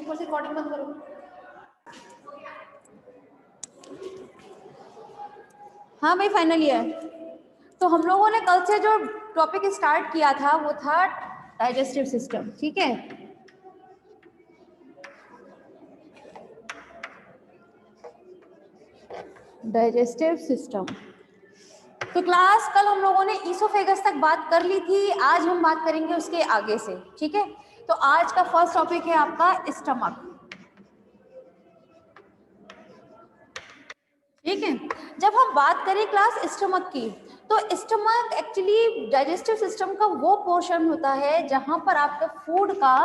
ऊपर से रिकॉर्डिंग बंद करो। हाँ भाई फाइनल ईयर। तो हम लोगों ने कल से जो टॉपिक स्टार्ट किया था वो था डाइजेस्टिव सिस्टम, ठीक है। Digestive system. तो क्लास कल हम लोगों ने ईसोफेगस तक बात कर ली थी, आज हम बात करेंगे उसके आगे से, ठीक है। तो आज का फर्स्ट टॉपिक है आपका स्टमक, ठीक है। जब हम बात करें क्लास स्टमक की, तो स्टमक एक्चुअली डाइजेस्टिव सिस्टम का वो पोर्शन होता है जहां पर आपका फूड का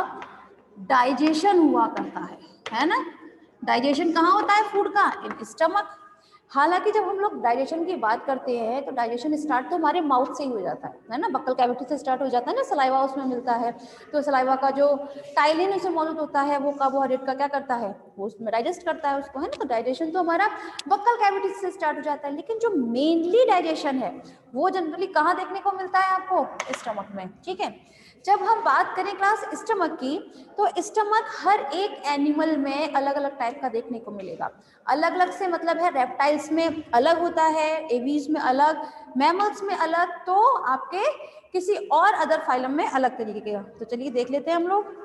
डाइजेशन हुआ करता है ना। डाइजेशन कहाँ होता है फूड का? In stomach. हालांकि जब हम लोग डाइजेशन की बात करते हैं तो डाइजेशन स्टार्ट तो हमारे माउथ से ही हो जाता है ना, बक्कल कैविटी से स्टार्ट हो जाता है ना, सलाइवा उसमें मिलता है। तो सलाइवा का जो टाइलिन उसमें मौजूद होता है वो कार्बोहाइड्रेट का क्या करता है, वो उसमें डाइजेस्ट करता है उसको, है ना। तो डाइजेशन तो हमारा बक्कल कैविटी से स्टार्ट हो जाता है, लेकिन जो मेनली डाइजेशन है वो जनरली कहाँ देखने को मिलता है आपको? स्टमक में, ठीक है। जब हम बात करें क्लास स्टमक की, तो स्टमक हर एक एनिमल में अलग अलग टाइप का देखने को मिलेगा। अलग अलग से मतलब है, रेप्टाइल्स में अलग होता है, एवीज में अलग, मैमल्स में अलग, तो आपके किसी और अदर फाइलम में अलग तरीके का। तो चलिए देख लेते हैं हम लोग।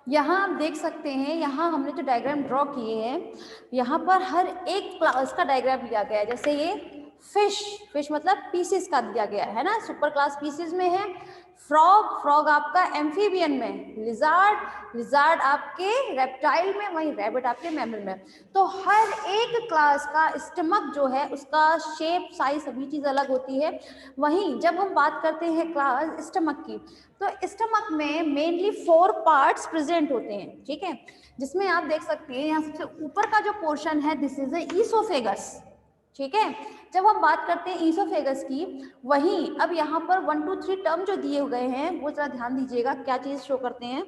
यहाँ आप देख सकते हैं, यहाँ हमने जो डायग्राम ड्रॉ किए हैं, यहाँ पर हर एक क्लास का डायग्राम लिया गया है। जैसे ये फिश मतलब पीसेस का दिया गया है ना, सुपर क्लास पीसेस में है। फ्रॉग आपका एम्फीबियन में, लिजार्ड आपके रेप्टाइल में, वहीं रैबिट आपके मैमल में। तो हर एक क्लास का स्टमक जो है उसका शेप, साइज, सभी चीज अलग होती है। वहीं जब हम बात करते हैं क्लास स्टमक की, तो स्टमक में मेनली 4 पार्ट्स प्रेजेंट होते हैं, ठीक है। जिसमें आप देख सकते हैं यहाँ सबसे ऊपर का जो पोर्शन है, दिस इज द ईसोफेगस, ठीक है। जब हम बात करते हैं ईसोफेगस की, वहीं अब यहाँ पर 1 2 3 टर्म जो दिए गए हैं वो जरा ध्यान दीजिएगा, क्या चीज शो करते हैं।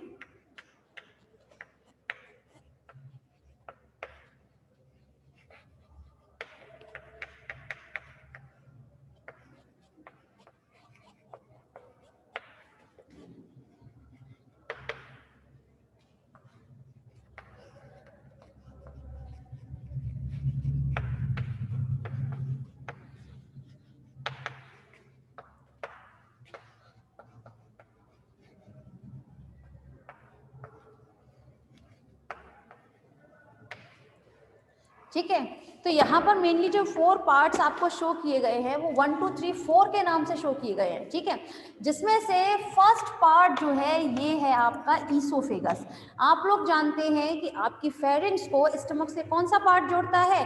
ठीक है। तो यहाँ पर मेनली जो 4 पार्ट्स आपको शो किए गए हैं वो 1 2 3 4 के नाम से शो किए गए हैं, ठीक है। जिसमें से फर्स्ट पार्ट जो है ये है आपका ईसोफेगस। आप लोग जानते हैं कि आपकी फेरेंक्स को स्टमक से कौन सा पार्ट जोड़ता है?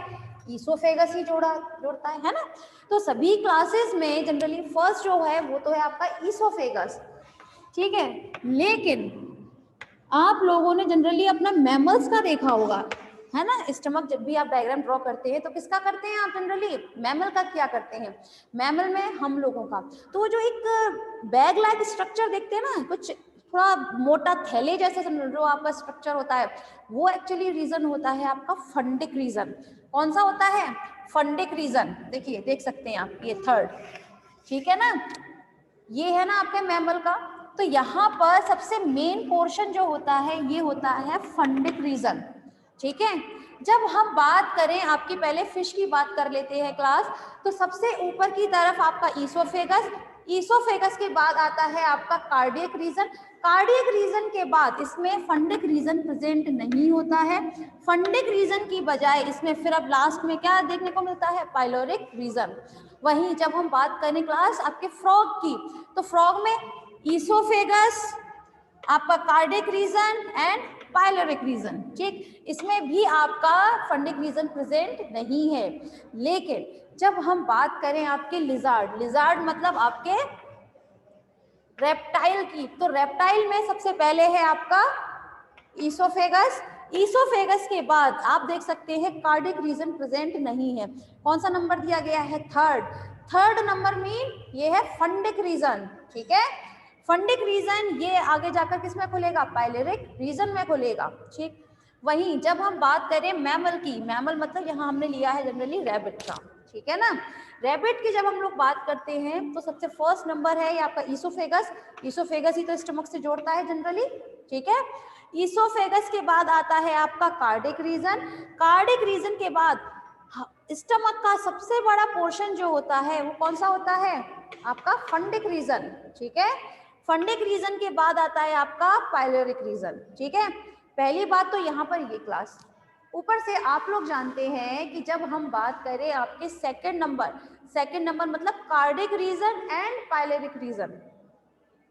ईसोफेगस ही जोड़ता है ना। तो सभी क्लासेस में जनरली फर्स्ट जो है वो तो है आपका ईसोफेगस, ठीक है। लेकिन आप लोगों ने जनरली अपना मैमल्स का देखा होगा, है ना। स्टमक जब भी आप डायग्राम ड्रॉ करते हैं तो किसका करते हैं आप जनरली, मैमल का क्या करते हैं, मैमल में हम लोगों का। तो वो जो एक बैग लाइक स्ट्रक्चर देखते हैं ना, कुछ थोड़ा मोटा थैले जैसे जो आपका स्ट्रक्चर होता है, वो एक्चुअली रीजन होता है आपका फंडिक रीजन। कौन सा होता है, फंडिक रीजन। देखिए देख सकते हैं आप, ये थर्ड, ठीक है ना, ये है ना आपके मैमल का। तो यहाँ पर सबसे मेन पोर्शन जो होता है ये होता है फंडिक रीजन, ठीक है। जब हम बात करें आपकी, पहले फिश की बात कर लेते हैं क्लास, तो सबसे ऊपर की तरफ आपका ईसोफेगस, ईसोफेगस के बाद आता है आपका कार्डियक रीजन, कार्डियक रीजन के बाद इसमें फंडिक रीजन प्रेजेंट नहीं होता है। फंडिक रीजन की बजाय इसमें फिर अब लास्ट में क्या देखने को मिलता है, पाइलोरिक रीजन। वहीं जब हम बात करें क्लास आपके फ्रॉग की, तो फ्रॉग में ईसोफेगस, आपका cardiac region and pyloric region, ठीक। इसमें भी आपका फंडिक रीजन प्रेजेंट नहीं है। लेकिन जब हम बात करें आपके लिजार्ड, लिजार्ड मतलब आपके रेप्टाइल की, तो रेप्टाइल में सबसे पहले है आपका ईसोफेगस, ईसोफेगस के बाद आप देख सकते हैं कार्डिक रीजन प्रेजेंट नहीं है। कौन सा नंबर दिया गया है, थर्ड। थर्ड नंबर मीन ये है फंडिक रीजन, ठीक है। फंडिक रीजन ये आगे जाकर किस में खुलेगा, पाइलोरिक रीजन में खुलेगा, ठीक। वहीं जब हम बात करें मैमल की, मैमल मतलब यहाँ हमने लिया है जनरली रैबिट का, ठीक है ना। रैबिट की जब हम लोग बात करते हैं तो सबसे फर्स्ट नंबर है ये आपका ईसोफेगस, ईसोफेगस ही तो स्टमक से जोड़ता है जनरली, ठीक है। ईसोफेगस के बाद आता है आपका कार्डिक रीजन, कार्डिक रीजन के बाद स्टमक का सबसे बड़ा पोर्शन जो होता है वो कौन सा होता है, आपका फंडिक रीजन, ठीक है। फंडिक रीजन के बाद आता है आपका पाइलोरिक रीजन, ठीक है। पहली बात तो यहाँ पर ये क्लास, ऊपर से आप लोग जानते हैं कि जब हम बात करें आपके सेकंड नंबर मतलब cardiac region and pyloric region,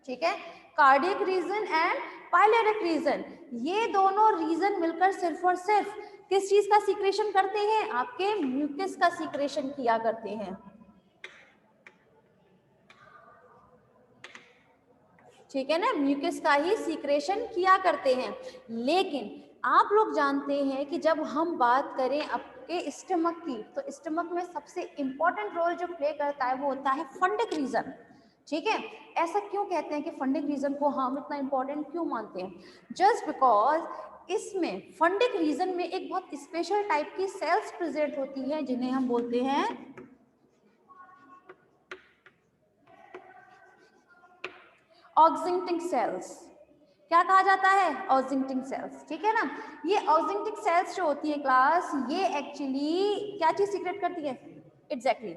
ठीक है। Cardiac region and pyloric region, ये दोनों रीजन मिलकर सिर्फ और सिर्फ किस चीज का सीक्रेशन करते हैं, आपके म्यूकस का सीक्रेशन किया करते हैं, ठीक है ना, म्यूकस का ही सीक्रेशन किया करते हैं। लेकिन आप लोग जानते हैं कि जब हम बात करें आपके स्टमक की, तो स्टमक में सबसे इंपॉर्टेंट रोल जो प्ले करता है वो होता है फंडिक रीजन, ठीक है। ऐसा क्यों कहते हैं कि फंडिक रीजन को हम इतना इंपॉर्टेंट क्यों मानते हैं, जस्ट बिकॉज इसमें फंडिक रीजन में एक बहुत स्पेशल टाइप की सेल्स प्रेजेंट होती है जिन्हें हम बोलते हैं ऑक्जिंक्टिन सेल्स। क्या कहा जाता है, ऑक्जिंक्टिन सेल्स, ठीक है ना। ये ऑक्जिंक्टिन सेल्स जो होती है क्लास, ये एक्चुअली क्या चीज सीक्रेट करती है, एग्जैक्टली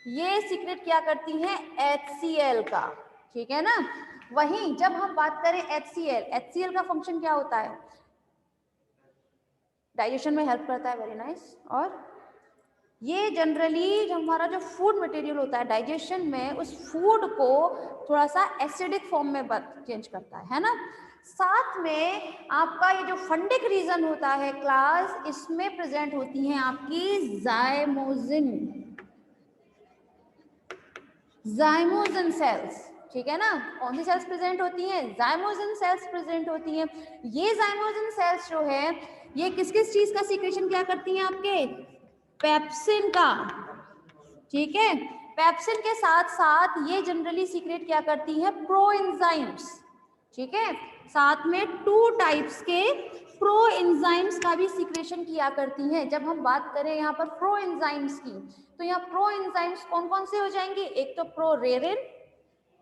ये सीक्रेट क्या करती हैं, HCl का, ठीक है ना। वहीं जब हम बात करें HCl का फंक्शन क्या होता है, डाइजेशन में हेल्प करता है, वेरी नाइस। और ये जनरली जो हमारा जो फूड मटेरियल होता है डाइजेशन में, उस फूड को थोड़ा सा एसिडिक फॉर्म में चेंज करता है ना। साथ में आपका ये जो फंडिक रीजन होता है क्लास, इसमें प्रेजेंट होती हैं आपकी जाइमोजिन सेल्स, ठीक है ना। कौन सी सेल्स प्रेजेंट होती हैं, जाइमोजिन सेल्स प्रेजेंट होती हैं। ये जाइमोजिन सेल्स जो है ये किस किस चीज का सीक्रेशन क्या करती हैं, आपके पेप्सिन का, ठीक है। पेप्सिन के साथ साथ ये जनरली सीक्रेट क्या करती है, प्रोएंजाइम्स, ठीक है। साथ में 2 टाइप्स के प्रोएंजाइम्स का भी सीक्रेशन किया करती हैं। जब हम बात करें यहाँ पर प्रोएंजाइम्स की, तो यहाँ प्रोएंजाइम्स कौन कौन से हो जाएंगे, एक तो प्रोरेरिन,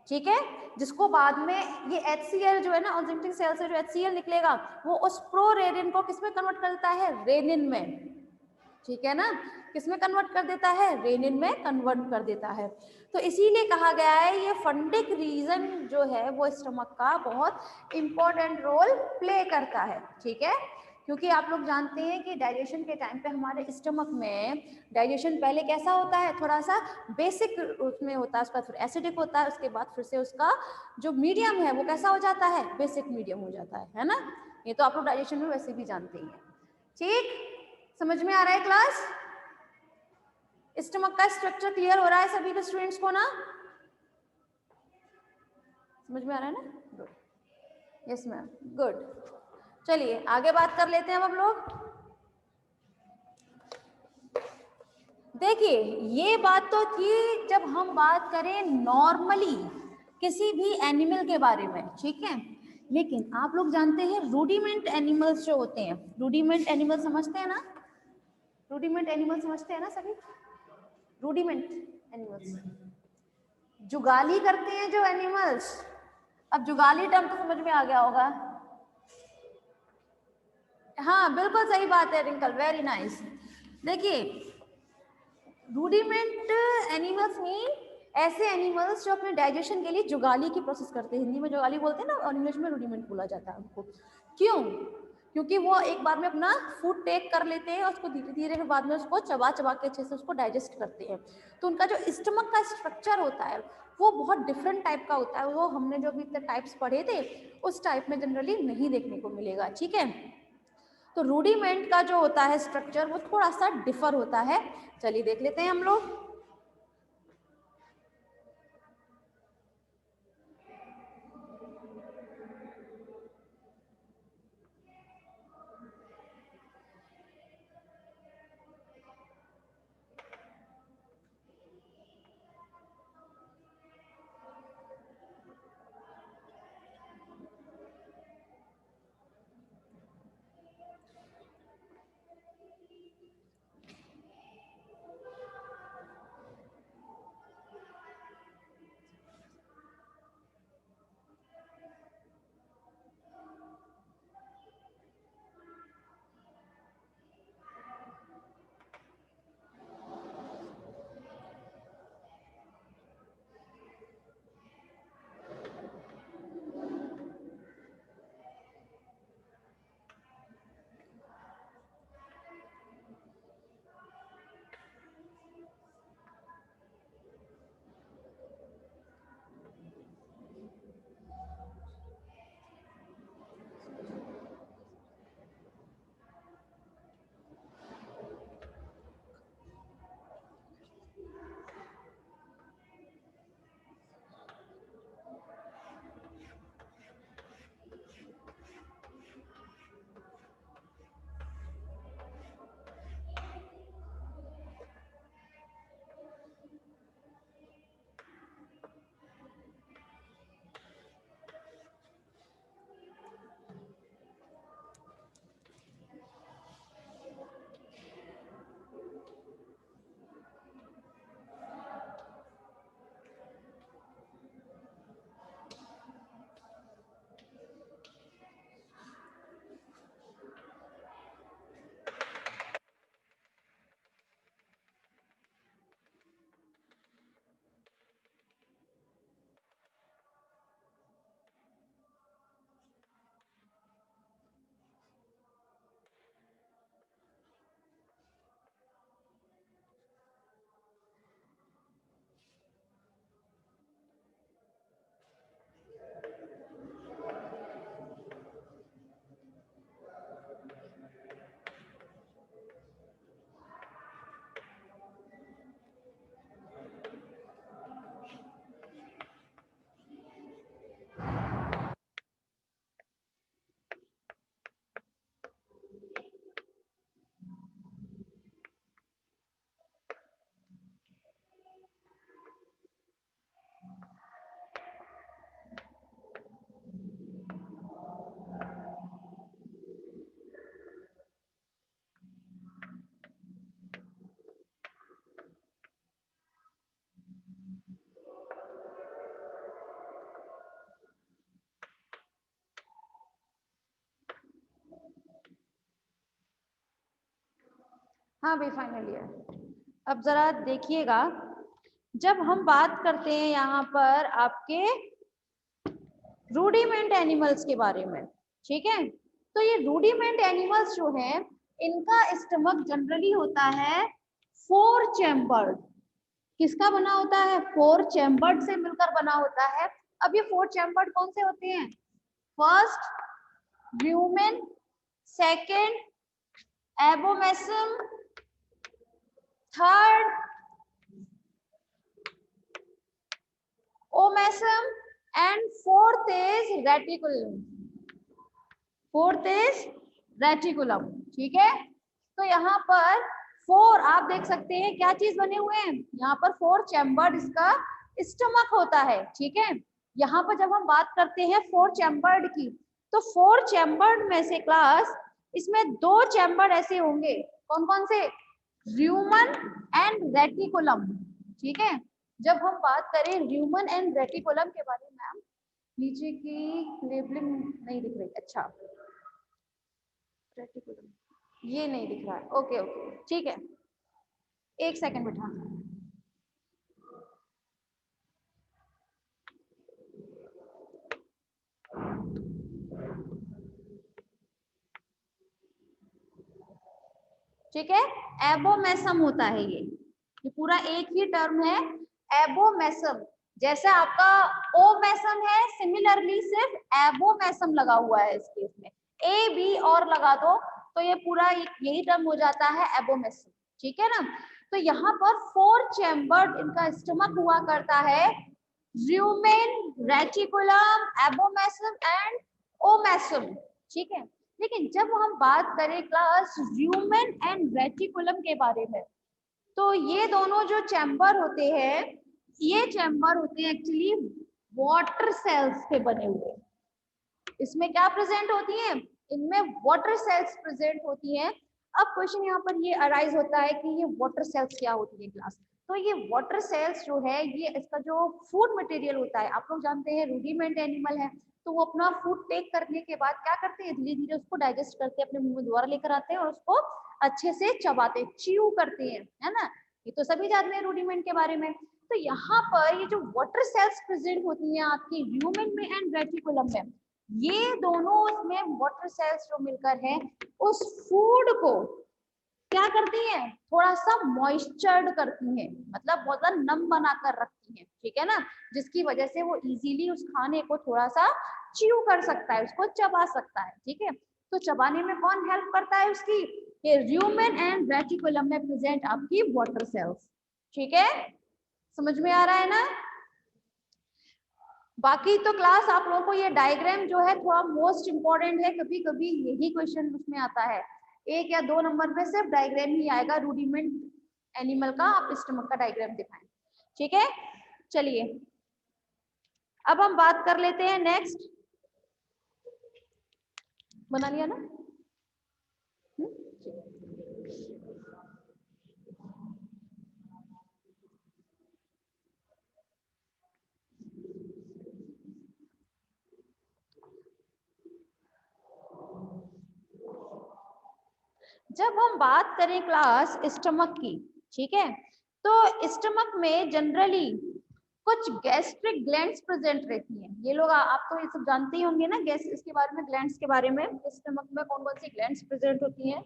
ठीक है, जिसको बाद में ये HCl जो है ना, ऑक्जिंक्टिन सेल से जो HCl निकलेगा वो उस प्रोरेरिन को किसमें कन्वर्ट करता है, रेनिन में, ठीक है ना। किसमें कन्वर्ट कर देता है, रेनिन में कन्वर्ट कर देता है। तो इसीलिए कहा गया है ये फंडिक रीजन जो है वो स्टमक का बहुत इंपॉर्टेंट रोल प्ले करता है, ठीक है। क्योंकि आप लोग जानते हैं कि डाइजेशन के टाइम पे हमारे स्टमक में डाइजेशन पहले कैसा होता है, थोड़ा सा बेसिक उसमें होता है, उसका फिर एसिडिक होता है, उसके बाद फिर से उसका जो मीडियम है वो कैसा हो जाता है, बेसिक मीडियम हो जाता है ना। ये तो आप लोग डाइजेशन में वैसे भी जानते ही हैं, ठीक। समझ में आ रहा है क्लास, स्टमक का स्ट्रक्चर क्लियर हो रहा है सभी के स्टूडेंट्स को ना? समझ में आ रहा है ना? Good, yes ma'am, good. चलिए आगे बात कर लेते हैं अब हम लोग। देखिए ये बात तो थी जब हम बात करें नॉर्मली किसी भी एनिमल के बारे में, ठीक है। लेकिन आप लोग जानते हैं रूडिमेंट एनिमल्स जो होते हैं, रूडिमेंट एनिमल समझते हैं ना? रूडिमेंट एनिमल समझते हैं ना सभी? रूडिमेंट एनिमल्स, जुगाली करते हैं जो एनिमल्स। अब जुगाली टर्म तो समझ में आ गया होगा। हाँ बिल्कुल सही बात है रिंकल, वेरी नाइस। देखिए रूडिमेंट एनिमल्स मीन ऐसे एनिमल्स जो अपने डाइजेशन के लिए जुगाली की प्रोसेस करते हैं। हिंदी में जुगाली बोलते हैं ना, और इंग्लिश में रूडिमेंट बोला जाता है उनको। क्यों? क्योंकि वो एक बार में अपना फूड टेक कर लेते हैं और उसको धीरे धीरे फिर बाद में उसको चबा चबा के अच्छे से उसको डाइजेस्ट करते हैं। तो उनका जो स्टमक का स्ट्रक्चर होता है वो बहुत डिफरेंट टाइप का होता है। वो हमने जो अभी तक टाइप्स पढ़े थे उस टाइप में जनरली नहीं देखने को मिलेगा, ठीक है। तो रूडिमेंट का जो होता है स्ट्रक्चर वो थोड़ा सा डिफर होता है। चलिए देख लेते हैं हम लोग। हाँ भाई फाइनल ईयर। अब जरा देखिएगा, जब हम बात करते हैं यहाँ पर आपके रूडिमेंट एनिमल्स के बारे में, ठीक है, तो ये रूडिमेंट एनिमल्स जो है इनका स्टमक जनरली होता है 4 चैम्बर्ड। किसका बना होता है? 4 चैम्बर्ड से मिलकर बना होता है। अब ये 4 चैम्बर्ड कौन से होते हैं? First lumen, second abomasum, third omasum and fourth is reticulum. Fourth is reticulum. ठीक है, तो यहाँ पर 4 आप देख सकते हैं क्या चीज बने हुए हैं, यहाँ पर 4 चैम्बर्ड इसका स्टमक होता है। ठीक है, यहाँ पर जब हम बात करते हैं 4 चैम्बर्ड की, तो 4 चैम्बर्ड में से क्लास इसमें 2 चैम्बर्ड ऐसे होंगे, कौन कौन से, ल्यूमन एंड रेटिकुलम। ठीक है, जब हम बात करें ल्यूमन एंड रेटिकुलम के बारे में, मैम नीचे की लेबलिंग नहीं दिख रही, अच्छा रेटिकुलम ये नहीं दिख रहा है, ओके ओके ठीक है, एक सेकंड बैठा। ठीक है, एबोमेसम होता है ये पूरा एक ही टर्म है, एबोमेसम। जैसे आपका ओमेसम है, सिमिलरली सिर्फ एबोमेसम लगा हुआ है इस केस में, ए बी और लगा दो तो ये पूरा यही टर्म हो जाता है एबोमेसम। ठीक है ना, तो यहाँ पर 4 चैम्बर्ड इनका स्टमक हुआ करता है, lumen, reticulum, abomasum and omasum. ठीक है, लेकिन जब हम बात करें क्लास ल्यूमेन एंड रेटिकुलम के बारे में, तो ये दोनों जो चैम्बर होते हैं, ये चैम्बर होते हैं एक्चुअली वाटर सेल्स के बने हुए। इसमें क्या प्रेजेंट होती है, इनमें वाटर सेल्स प्रेजेंट होती हैं। अब क्वेश्चन यहाँ पर ये अराइज होता है कि ये वाटर सेल्स क्या होती है क्लास। तो ये वाटर सेल्स जो है, ये इसका जो फूड मटेरियल होता है, आप लोग जानते हैं रूडिमेंट एनिमल है, तो वो अपना फूड टेक करने के बाद क्या करते हैं, धीरे धीरे उसको डाइजेस्ट करते हैं, अपने मुंह में दोबारा लेकर आते हैं और उसको अच्छे से चबाते, च्यू करते हैं, है ना, ये तो सभी जानते हैं रूडिमेंट के बारे में। तो यहाँ पर ये जो वाटर सेल्स प्रेजेंट होती हैं आपकी ल्यूमेन में एंड रेटिकुलम में, ये दोनों इसमें वाटर सेल्स जो मिलकर है उस फूड को क्या करती हैं, थोड़ा सा मॉइस्चर्ड करती हैं, मतलब बहुत ज्यादा नम बनाकर रखती हैं। ठीक है ना, जिसकी वजह से वो इजीली उस खाने को थोड़ा सा च्यू कर सकता है, उसको चबा सकता है। ठीक है, तो चबाने में कौन हेल्प करता है उसकी, ये ल्यूमेन एंड रेटिकुलम में प्रेजेंट आपकी वाटर सेल्स। ठीक है, समझ में आ रहा है ना। बाकी तो क्लास आप लोगों को ये डायग्राम जो है थोड़ा मोस्ट इंपॉर्टेंट है, कभी कभी यही क्वेश्चन उसमें आता है, 1 या 2 नंबर पे सिर्फ डायग्राम ही आएगा, रूडिमेंट एनिमल का आप स्टमक का डायग्राम दिखाएं। ठीक है, चलिए अब हम बात कर लेते हैं नेक्स्ट, बना लिया ना। जब हम बात करें क्लास स्टमक की, ठीक है, तो स्टमक में जनरली कुछ गैस्ट्रिक ग्लैंड्स प्रेजेंट रहती हैं। ये लोग आप तो ये सब जानते ही होंगे ना, गैस इसके बारे में, ग्लैंड्स के बारे में, स्टमक में कौन कौन सी ग्लैंड्स प्रेजेंट होती हैं।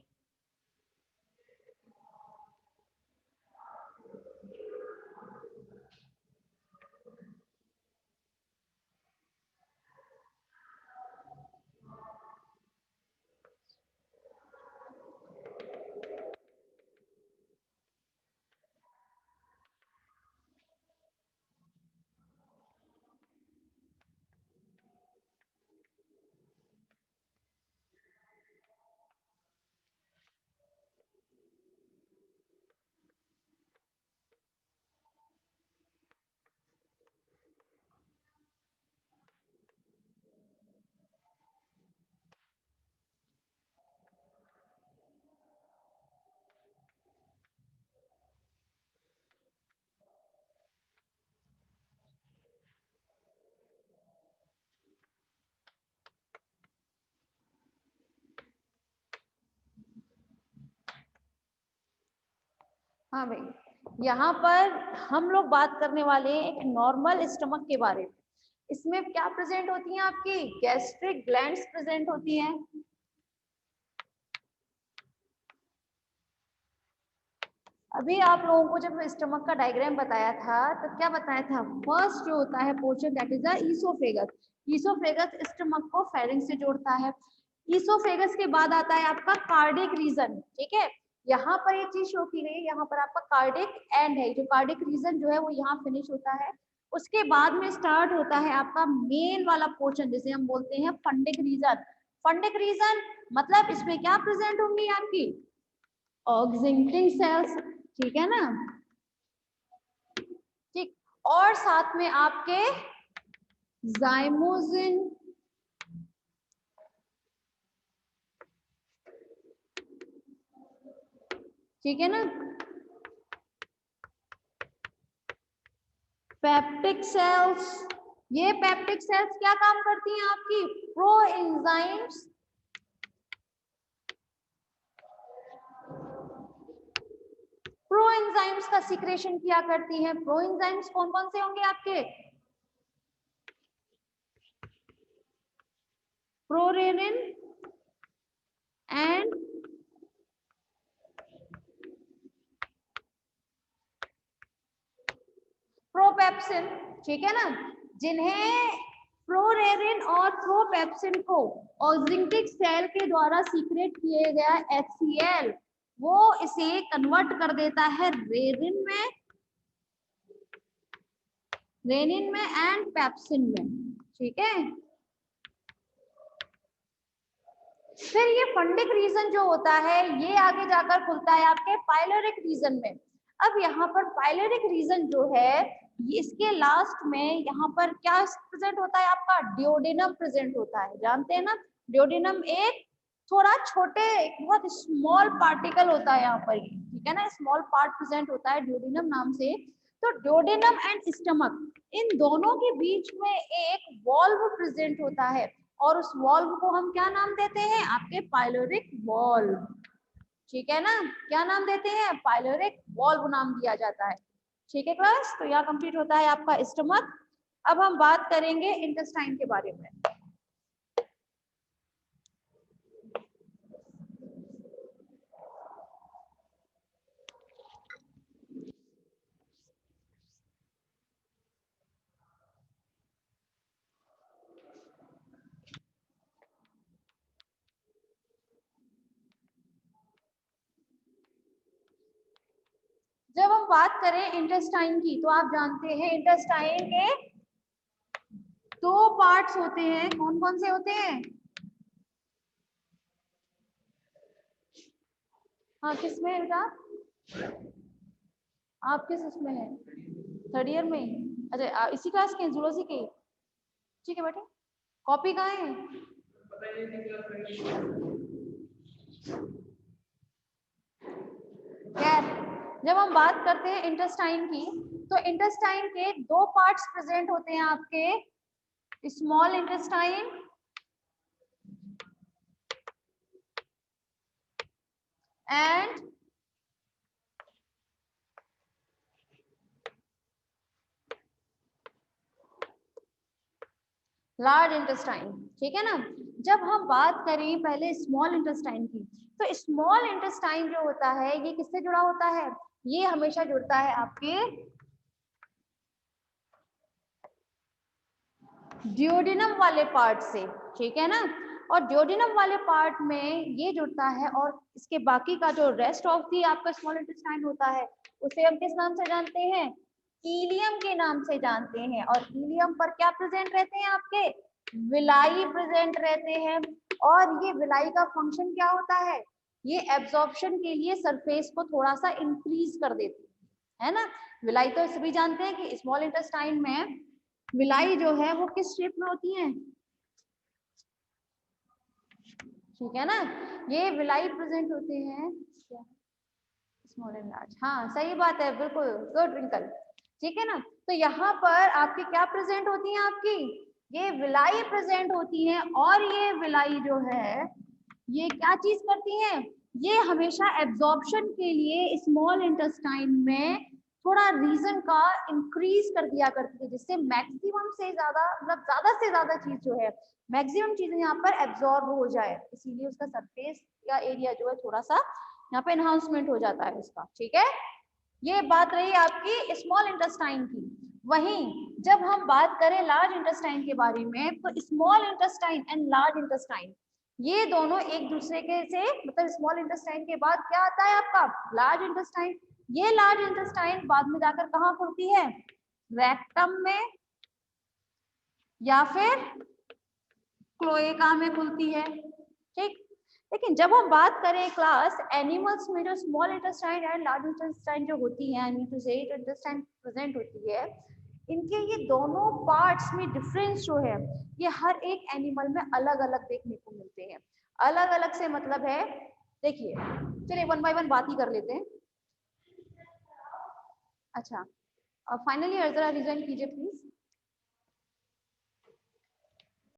हाँ भाई, यहाँ पर हम लोग बात करने वाले हैं एक नॉर्मल स्टमक के बारे में। इसमें क्या प्रेजेंट होती हैं आपकी, गैस्ट्रिक ग्लैंड्स प्रेजेंट होती हैं। अभी आप लोगों को जब स्टमक का डायग्राम बताया था तो क्या बताया था, फर्स्ट जो होता है portion that is the oesophagus. Oesophagus stomach को फेरिंक्स से जोड़ता है। ईसोफेगस के बाद आता है आपका कार्डिक रीजन। ठीक है, यहाँ पर ये चीज शो की गई है, यहाँ पर आपका कार्डिक एंड है, जो कार्डिक रीजन जो है वो यहाँ फिनिश होता है। उसके बाद में स्टार्ट होता है आपका मेन वाला पोर्शन, जिसे हम बोलते हैं फंडिक रीजन। फंडिक रीजन मतलब इसमें क्या प्रेजेंट होंगी आपकी ऑक्सिंटिंग सेल्स, ठीक है ना, ठीक, और साथ में आपके जाइमोसिन, ठीक है ना, पेप्टिक सेल्स। ये पेप्टिक सेल्स क्या काम करती हैं आपकी प्रो एंजाइम्स, प्रो एंजाइम्स का सिक्रेशन किया करती हैं। प्रो एंजाइम्स कौन कौन से होंगे आपके प्रोरेनिन एंड प्रोपेप्सिन, ठीक है ना, जिन्हें प्रोरेनिन और प्रोपेप्सिन को ऑक्सिंटिक सेल के द्वारा सीक्रेट किए गया HCl वो इसे कन्वर्ट कर देता है रेनिन में एंड पेप्सिन में, ठीक है। फिर ये फंडिक रीजन जो होता है ये आगे जाकर खुलता है आपके पाइलोरिक रीजन में। अब यहाँ पर पाइलोरिक रीजन जो है इसके लास्ट में यहाँ पर क्या प्रेजेंट होता है आपका डिओडेनम प्रेजेंट होता है, जानते हैं ना, डिओडेनम एक थोड़ा छोटे बहुत स्मॉल पार्टिकल होता है यहाँ पर, ठीक है ना, स्मॉल पार्ट प्रेजेंट होता है डिओडेनम नाम से। तो डिओडेनम एंड स्टमक इन दोनों के बीच में एक वॉल्व प्रेजेंट होता है और उस वॉल्व को हम क्या नाम देते हैं आपके पाइलोरिक वॉल्व, ठीक है ना, क्या नाम देते हैं पाइलोरिक वॉल्व नाम दिया जाता है, ठीक है क्लास। तो यहाँ कंप्लीट होता है आपका स्टमक। अब हम बात करेंगे इंटेस्टाइन के बारे में। जब हम बात करें इंटेस्टाइन की तो आप जानते हैं इंटेस्टाइन के दो पार्ट्स होते हैं, कौन कौन से होते हैं, हाँ किसमें बेटा, आप किस इसमें है, थर्ड ईयर में, अच्छा इसी क्लास के जूलॉजी के, ठीक है बेटे, कॉपी कहाँ है, खैर जब हम बात करते हैं इंटेस्टाइन की तो इंटेस्टाइन के दो पार्ट्स प्रेजेंट होते हैं आपके small intestine and large intestine, ठीक है ना। जब हम बात करें पहले स्मॉल इंटेस्टाइन की तो स्मॉल इंटेस्टाइन जो होता है ये किससे जुड़ा होता है, ये हमेशा जुड़ता है आपके डिओडिनम वाले पार्ट से, ठीक है ना, और डिओडिनम वाले पार्ट में ये जुड़ता है और इसके बाकी का जो रेस्ट ऑफ दी आपका स्मॉल इंटेस्टाइन होता है उसे हम किस नाम से जानते हैं, इलियम के नाम से जानते हैं। और इलियम पर क्या प्रेजेंट रहते हैं आपके विलाई प्रेजेंट रहते हैं और ये विलाई का फंक्शन क्या होता है, ये एब्जॉर्प्शन के लिए सरफेस को थोड़ा सा इंक्रीज कर देती है ना। विलाई तो सभी जानते हैं कि स्मॉल इंटेस्टाइन में विलाई जो है वो किस शेप में होती है, ठीक है ना, ये विलाई प्रेजेंट होते हैं स्मॉल एंड लार्ज, हाँ सही बात है बिल्कुल, गुड रिंकल, ठीक है ना। तो यहाँ पर आपकी क्या प्रेजेंट होती है आपकी ये विलाई प्रेजेंट होती है और ये विलाई जो है ये क्या चीज करती हैं, ये हमेशा एब्जॉर्प्शन के लिए स्मॉल इंटेस्टाइन में थोड़ा रीजन का इंक्रीज कर दिया करती है जिससे मैक्सिमम से ज्यादा मतलब ज्यादा से ज्यादा चीज जो है मैक्सिमम चीजें यहाँ पर एब्जॉर्ब हो जाए, इसीलिए उसका सरफेस या एरिया जो है थोड़ा सा यहाँ पे एनहांसमेंट हो जाता है उसका, ठीक है। ये बात रही आपकी स्मॉल इंटेस्टाइन की। वहीं जब हम बात करें लार्ज इंटेस्टाइन के बारे में तो small intestine and large intestine ये दोनों एक दूसरे के से मतलब स्मॉल इंटेस्टाइन के बाद क्या आता है आपका लार्ज इंटेस्टाइन, ये लार्ज इंटेस्टाइन बाद में जाकर कहाँ खुलती है रेक्टम में या फिर क्लोएका में खुलती है। ठीक, लेकिन जब हम बात करें क्लास एनिमल्स में जो small intestine and large intestine जो होती है, आई मीन टू से इंटेस्टाइन प्रेजेंट होती है, इनके ये दोनों पार्ट्स में डिफरेंस जो है ये हर एक एनिमल में अलग अलग देखने को मिलते हैं। अलग अलग से मतलब है, देखिए चलिए वन बाय वन बात ही कर लेते हैं। अच्छा, फाइनली जरा रिजाइन कीजिए प्लीज।